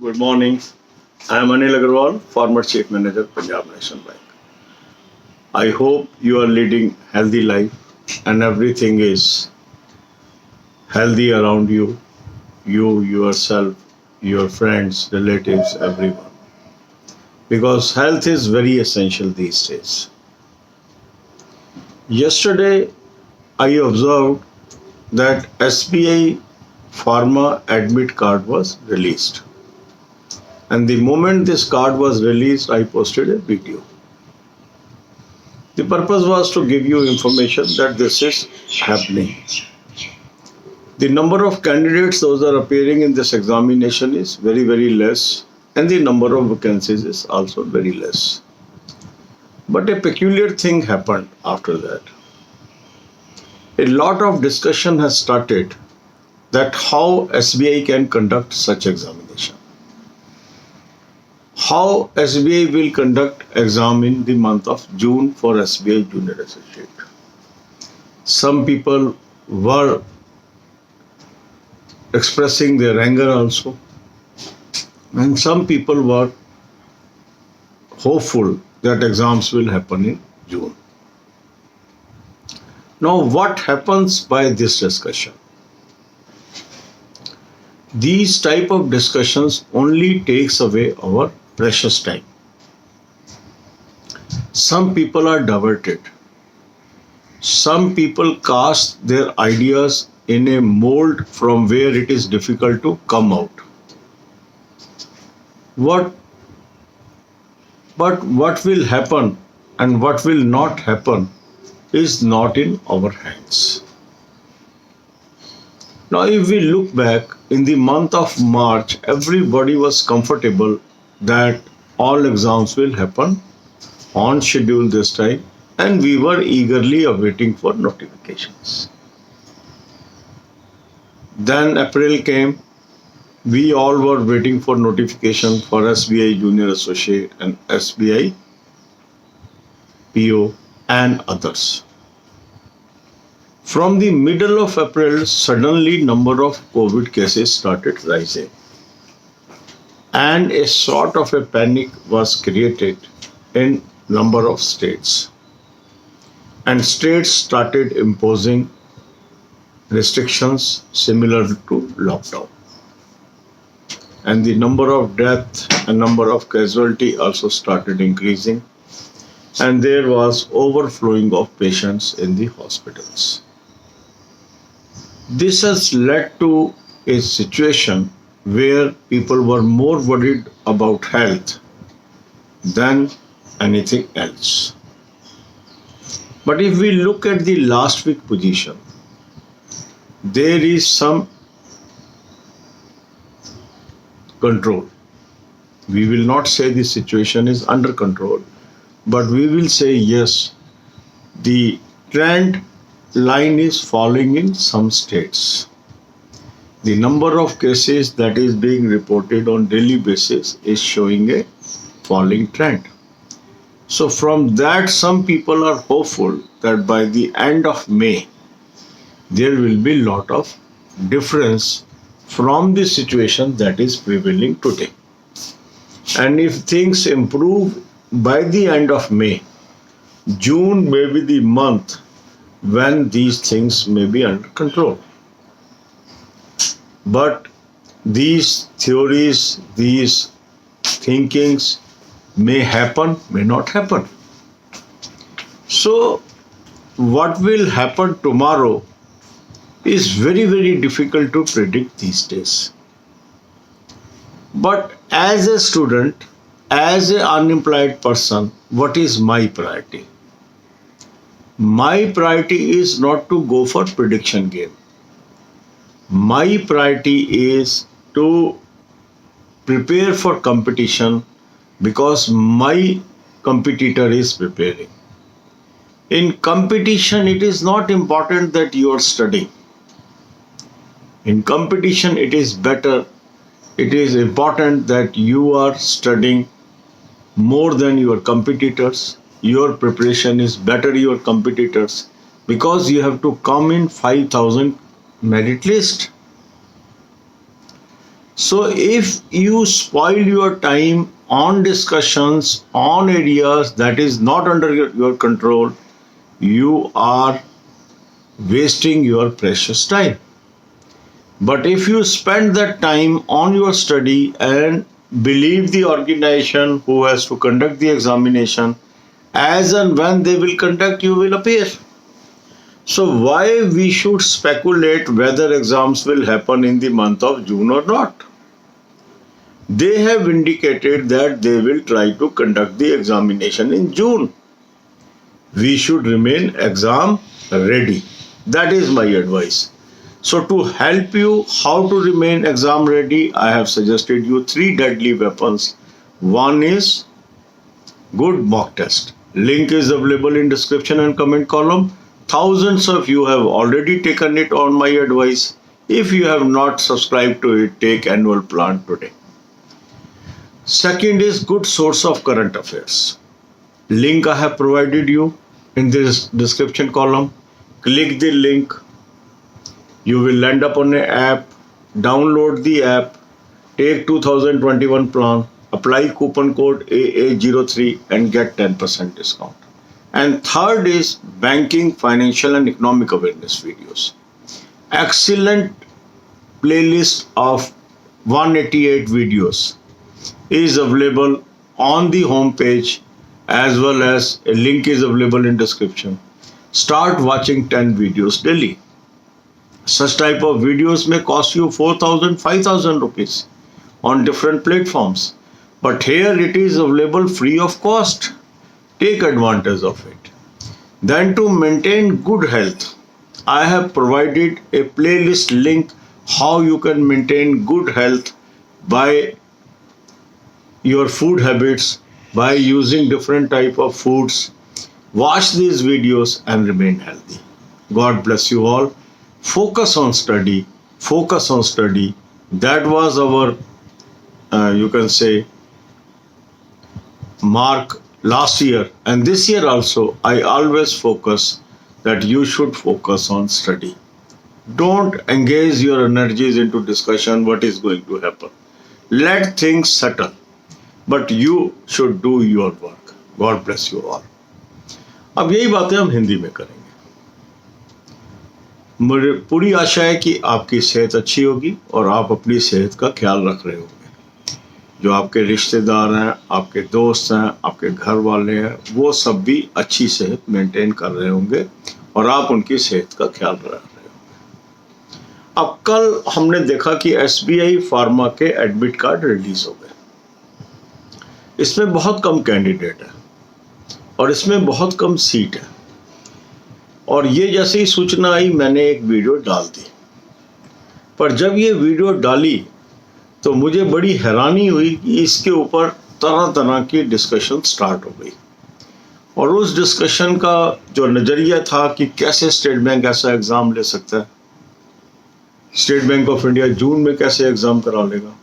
Good morning. I am Anil Agarwal, former Chief Manager, Punjab National Bank. I hope you are leading healthy life and everything is healthy around you, yourself, your friends, relatives, everyone. Because health is very essential these days. Yesterday, I observed that SBI Pharma Admit Card was released. And the moment this card was released, I posted a video. The purpose was to give you information that this is happening. The number of candidates those are appearing in this examination is very, very less, and the number of vacancies is also very less. But a peculiar thing happened after that. A lot of discussion has started that how SBI can conduct such examination. How SBI will conduct exam in the month of June for SBI Junior Associate. Some people were expressing their anger also, and some people were hopeful that exams will happen in June. Now, what happens by this discussion? These type of discussions only takes away our precious time. Some people are diverted. Some people cast their ideas in a mold from where it is difficult to come out. But what will happen and what will not happen is not in our hands. Now, if we look back in the month of March, everybody was comfortable that all exams will happen on schedule this time, and we were eagerly awaiting for notifications. Then April came, we all were waiting for notification for SBI Junior Associate and SBI PO and others. From the middle of April, suddenly number of COVID cases started rising. And a sort of a panic was created in number of states. And states started imposing restrictions similar to lockdown. And the number of death and number of casualty also started increasing. And there was overflowing of patients in the hospitals. This has led to a situation where people were more worried about health than anything else. But if we look at the last week position, there is some control. We will not say the situation is under control, but we will say yes, the trend line is falling in some states. The number of cases that is being reported on daily basis is showing a falling trend. So from that, some people are hopeful that by the end of May, there will be lot of difference from the situation that is prevailing today. And if things improve by the end of May, June may be the month when these things may be under control. But these theories, these thinkings may happen, may not happen. So what will happen tomorrow is very, very difficult to predict these days. But as a student, as an unemployed person, what is my priority? My priority is not to go for prediction game. My priority is to prepare for competition because my competitor is preparing. In competition, it is not important that you are studying. In competition, it is important that you are studying more than your competitors. Your preparation is better your competitors because you have to come in 5,000 merit list. So if you spoil your time on discussions on areas that is not under your control, you are wasting your precious time. But if you spend that time on your study and believe the organization who has to conduct the examination, as and when they will conduct, you will appear. So why we should speculate whether exams will happen in the month of June or not? They have indicated that they will try to conduct the examination in June. We should remain exam ready. That is my advice. So to help you how to remain exam ready, I have suggested you 3 deadly weapons. One is good mock test. Link is available in description and comment column. Thousands of you have already taken it on my advice. If you have not subscribed to it, take annual plan today. Second is good source of current affairs. Link I have provided you in this description column. Click the link. You will land up on an app. Download the app. Take 2021 plan. Apply coupon code AA03 and get 10% discount. And third is banking, financial and economic awareness videos. Excellent playlist of 188 videos is available on the home page, as well as a link is available in description. Start watching 10 videos daily. Such type of videos may cost you 4,000, 5,000 rupees on different platforms. But here it is available free of cost. Take advantage of it. Then to maintain good health, I have provided a playlist link how you can maintain good health by your food habits, by using different type of foods. Watch these videos and remain healthy. God bless you all. Focus on study. Focus on study. That was our, you can say, mark last year. And this year also, I always focus that you should focus on study. Don't engage your energies into discussion what is going to happen. Let things settle. But you should do your work. God bless you all. अब यही बातें हम हिंदी में करेंगे. मुझे पूरी आशा है कि आपकी सेहत अच्छी होगी और आप अपनी सेहत का ख्याल रख रहे होंगे. जो आपके रिश्तेदार हैं, आपके दोस्त हैं, आपके घर वाले हैं, वो सब भी अच्छी सेहत मेंटेन कर रहे होंगे और आप उनकी सेहत का ख्याल रख रहे होंगे. अब कल हमने देखा कि SBI फार्मा के एडमिट कार्ड रिलीज हो गए. इसमें बहुत कम कैंडिडेट है और इसमें बहुत कम सीट है. और ये जैसे ही सूचना आई, मैंने एक वीडियो डाल दी. पर जब ये वीडियो डाली तो मुझे बड़ी हैरानी हुई कि इसके ऊपर तरह तरह की डिस्कशन स्टार्ट हो गई. और उस डिस्कशन का जो नज़रिया था कि कैसे स्टेट बैंक ऐसा एग्ज़ाम ले सकता है, स्टेट बैंक ऑफ इंडिया जून में कैसे एग्ज़ाम करा लेगा,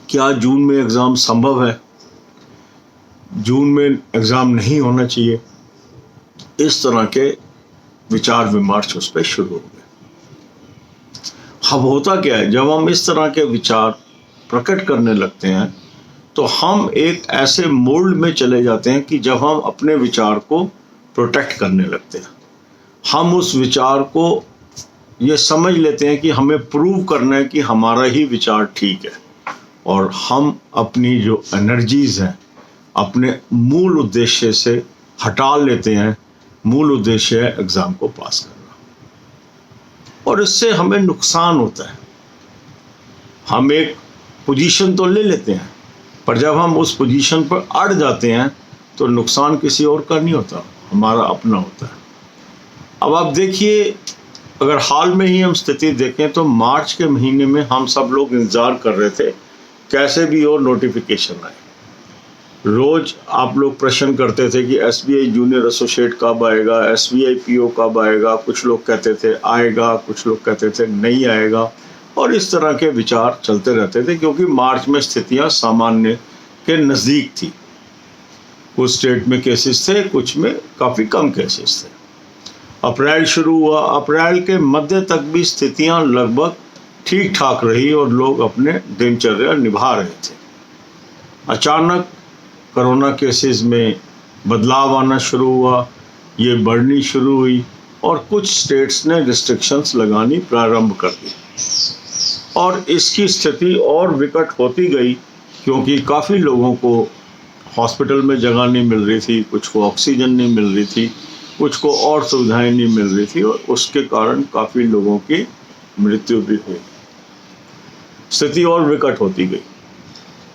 क्या जून में एग्ज़ाम संभव है, जून में एग्ज़ाम नहीं होना चाहिए, इस तरह के विचार विमर्श उस पर शुरू हो गए. अब होता क्या है, जब हम इस तरह के विचार प्रकट करने लगते हैं तो हम एक ऐसे मोल्ड में चले जाते हैं कि जब हम अपने विचार को प्रोटेक्ट करने लगते हैं, हम उस विचार को ये समझ लेते हैं कि हमें प्रूव करना है कि हमारा ही विचार ठीक है, और हम अपनी जो एनर्जीज़ हैं अपने मूल उद्देश्य से हटा लेते हैं. मूल उद्देश्य है एग्ज़ाम को पास करना, और इससे हमें नुकसान होता है. हम एक पोजीशन तो ले लेते हैं, पर जब हम उस पोजीशन पर अड़ जाते हैं तो नुकसान किसी और का नहीं होता, हमारा अपना होता है. अब आप देखिए, अगर हाल में ही हम स्थिति देखें तो मार्च के महीने में हम सब लोग इंतज़ार कर रहे थे कैसे भी और नोटिफिकेशन आए. रोज़ आप लोग प्रश्न करते थे कि SBI जूनियर एसोसिएट कब आएगा, SBI PO कब आएगा. कुछ लोग कहते थे आएगा, कुछ लोग कहते थे नहीं आएगा, और इस तरह के विचार चलते रहते थे क्योंकि मार्च में स्थितियां सामान्य के नज़दीक थी. कुछ स्टेट में केसेस थे, कुछ में काफ़ी कम केसेस थे. अप्रैल शुरू हुआ, अप्रैल के मध्य तक भी स्थितियां लगभग ठीक ठाक रही और लोग अपने दिनचर्या निभा रहे थे। अचानक कोरोना केसेस में बदलाव आना शुरू हुआ, ये बढ़नी शुरू हुई और कुछ स्टेट्स ने रिस्ट्रिक्शंस लगानी प्रारंभ कर दी और इसकी स्थिति और विकट होती गई, क्योंकि काफ़ी लोगों को हॉस्पिटल में जगह नहीं मिल रही थी, कुछ को ऑक्सीजन नहीं मिल रही थी, कुछ को और सुविधाएं नहीं मिल रही थी और उसके कारण काफ़ी लोगों की मृत्यु भी हुई। स्थिति और विकट होती गई।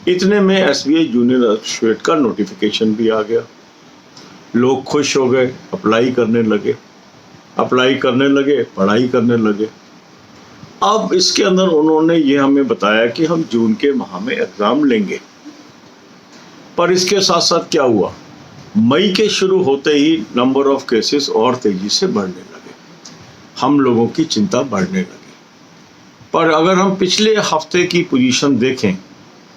इतने में SBI जूनियर एसोसिएट का नोटिफिकेशन भी आ गया। लोग खुश हो गए, अप्लाई करने लगे, पढ़ाई करने लगे। अब इसके अंदर उन्होंने ये हमें बताया कि हम जून के माह में एग्ज़ाम लेंगे, पर इसके साथ साथ क्या हुआ, मई के शुरू होते ही नंबर ऑफ केसेस और तेज़ी से बढ़ने लगे, हम लोगों की चिंता बढ़ने लगी। पर अगर हम पिछले हफ्ते की पोजीशन देखें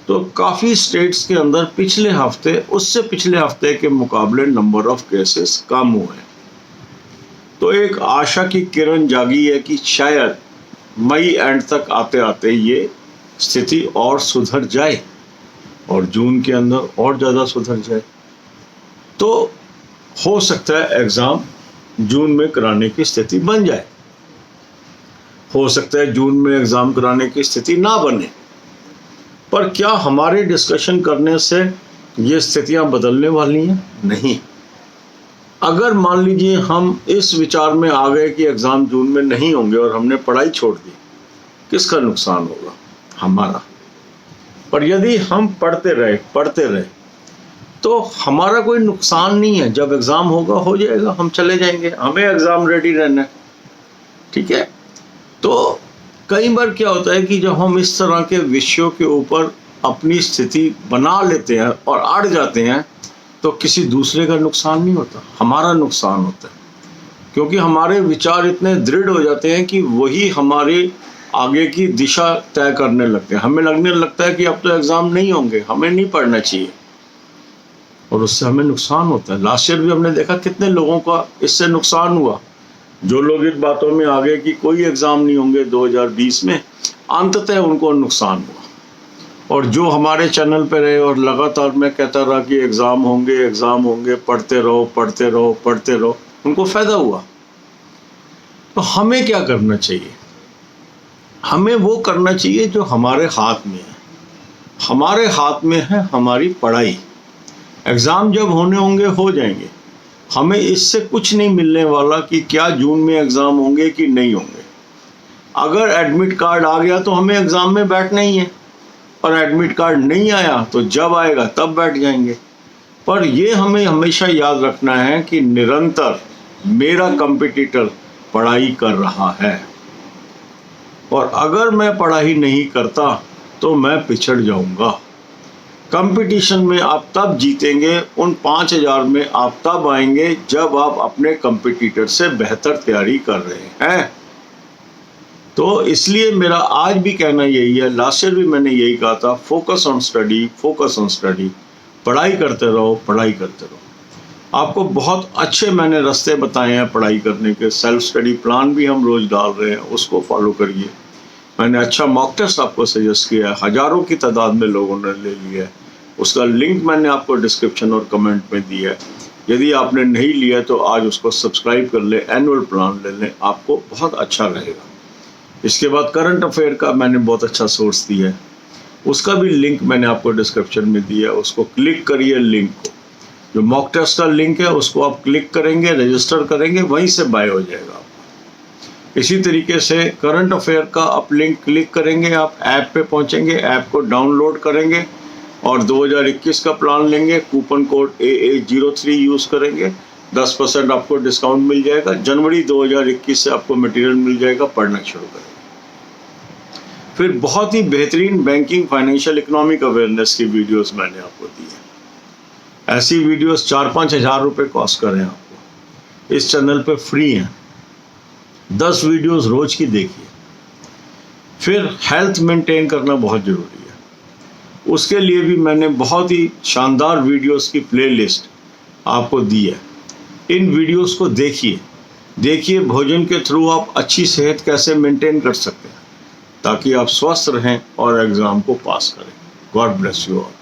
तो काफ़ी स्टेट्स के अंदर पिछले हफ्ते उससे पिछले हफ्ते के मुकाबले नंबर ऑफ केसेस कम हुए हैं। तो एक आशा की किरण जागी है कि शायद मई एंड तक आते आते ये स्थिति और सुधर जाए और जून के अंदर और ज़्यादा सुधर जाए। तो हो सकता है एग्ज़ाम जून में कराने की स्थिति बन जाए, हो सकता है जून में एग्ज़ाम कराने की स्थिति ना बने। पर क्या हमारे डिस्कशन करने से ये स्थितियां बदलने वाली हैं? नहीं। अगर मान लीजिए हम इस विचार में आ गए कि एग्ज़ाम जून में नहीं होंगे और हमने पढ़ाई छोड़ दी, किसका नुकसान होगा? हमारा। पर यदि हम पढ़ते रहे तो हमारा कोई नुकसान नहीं है। जब एग्ज़ाम होगा हो जाएगा, हम चले जाएंगे, हमें एग्ज़ाम रेडी रहना है, ठीक है। तो कई बार क्या होता है कि जब हम इस तरह के विषयों के ऊपर अपनी स्थिति बना लेते हैं और अड़ जाते हैं तो किसी दूसरे का नुकसान नहीं होता, हमारा नुकसान होता है, क्योंकि हमारे विचार इतने दृढ़ हो जाते हैं कि वही हमारी आगे की दिशा तय करने लगते हैं। हमें लगने लगता है कि अब तो एग्ज़ाम नहीं होंगे, हमें नहीं पढ़ना चाहिए और उससे हमें नुकसान होता है। लास्ट ईयर भी हमने देखा कितने लोगों का इससे नुकसान हुआ। जो लोग इन बातों में आ गए कि कोई एग्ज़ाम नहीं होंगे 2020 में, अंततः उनको नुकसान हुआ। और जो हमारे चैनल पे रहे और लगातार मैं कहता रहा कि एग्ज़ाम होंगे, पढ़ते रहो, उनको फ़ायदा हुआ। तो हमें क्या करना चाहिए? हमें वो करना चाहिए जो हमारे हाथ में है। हमारे हाथ में है हमारी पढ़ाई। एग्ज़ाम जब होने होंगे हो जाएंगे, हमें इससे कुछ नहीं मिलने वाला कि क्या जून में एग्ज़ाम होंगे कि नहीं होंगे। अगर एडमिट कार्ड आ गया तो हमें एग्ज़ाम में बैठना ही है, और एडमिट कार्ड नहीं आया तो जब आएगा तब बैठ जाएंगे। पर ये हमें हमेशा याद रखना है कि निरंतर मेरा कंपटीटर पढ़ाई कर रहा है और अगर मैं पढ़ाई नहीं करता तो मैं पिछड़ जाऊंगा। कंपटीशन में आप तब जीतेंगे, उन 5000 में आप तब आएंगे जब आप अपने कंपटीटर से बेहतर तैयारी कर रहे हैं। तो इसलिए मेरा आज भी कहना यही है, लास्ट ईयर भी मैंने यही कहा था, फोकस ऑन स्टडी, पढ़ाई करते रहो। आपको बहुत अच्छे मैंने रास्ते बताए हैं पढ़ाई करने के। सेल्फ स्टडी प्लान भी हम रोज़ डाल रहे हैं, उसको फॉलो करिए। मैंने अच्छा मॉक टेस्ट आपको सजेस्ट किया है, हज़ारों की तादाद में लोगों ने ले लिया है। उसका लिंक मैंने आपको डिस्क्रिप्शन और कमेंट में दिया है। यदि आपने नहीं लिया तो आज उसको सब्सक्राइब कर ले, एनुअल प्लान ले लें, आपको बहुत अच्छा रहेगा। इसके बाद करंट अफेयर का मैंने बहुत अच्छा सोर्स दिया है, उसका भी लिंक मैंने आपको डिस्क्रिप्शन में दिया है। उसको क्लिक करिए, लिंक को, जो मॉक टेस्ट का लिंक है उसको आप क्लिक करेंगे, रजिस्टर करेंगे, वहीं से बाय हो जाएगा। इसी तरीके से करंट अफेयर का आप लिंक क्लिक करेंगे, आप ऐप पे पहुंचेंगे, ऐप को डाउनलोड करेंगे और 2021 का प्लान लेंगे, कूपन कोड AA03 यूज़ करेंगे, 10% आपको डिस्काउंट मिल जाएगा। जनवरी 2021 से आपको मटेरियल मिल जाएगा, पढ़ना शुरू करेंगे। फिर बहुत ही बेहतरीन बैंकिंग, फाइनेंशियल, इकोनॉमिक अवेयरनेस की वीडियोस मैंने आपको दी है। ऐसी वीडियोस 4-5 हज़ार रुपये कॉस्ट कर रहे हैं आपको, इस चैनल पे फ्री हैं। 10 वीडियोस रोज की देखिए। फिर हेल्थ मेंटेन करना बहुत ज़रूरी है, उसके लिए भी मैंने बहुत ही शानदार वीडियोस की प्लेलिस्ट आपको दी है। इन वीडियोस को देखिए, भोजन के थ्रू आप अच्छी सेहत कैसे मेंटेन कर सकते हैं। ताकि आप स्वस्थ रहें और एग्ज़ाम को पास करें। God bless you all.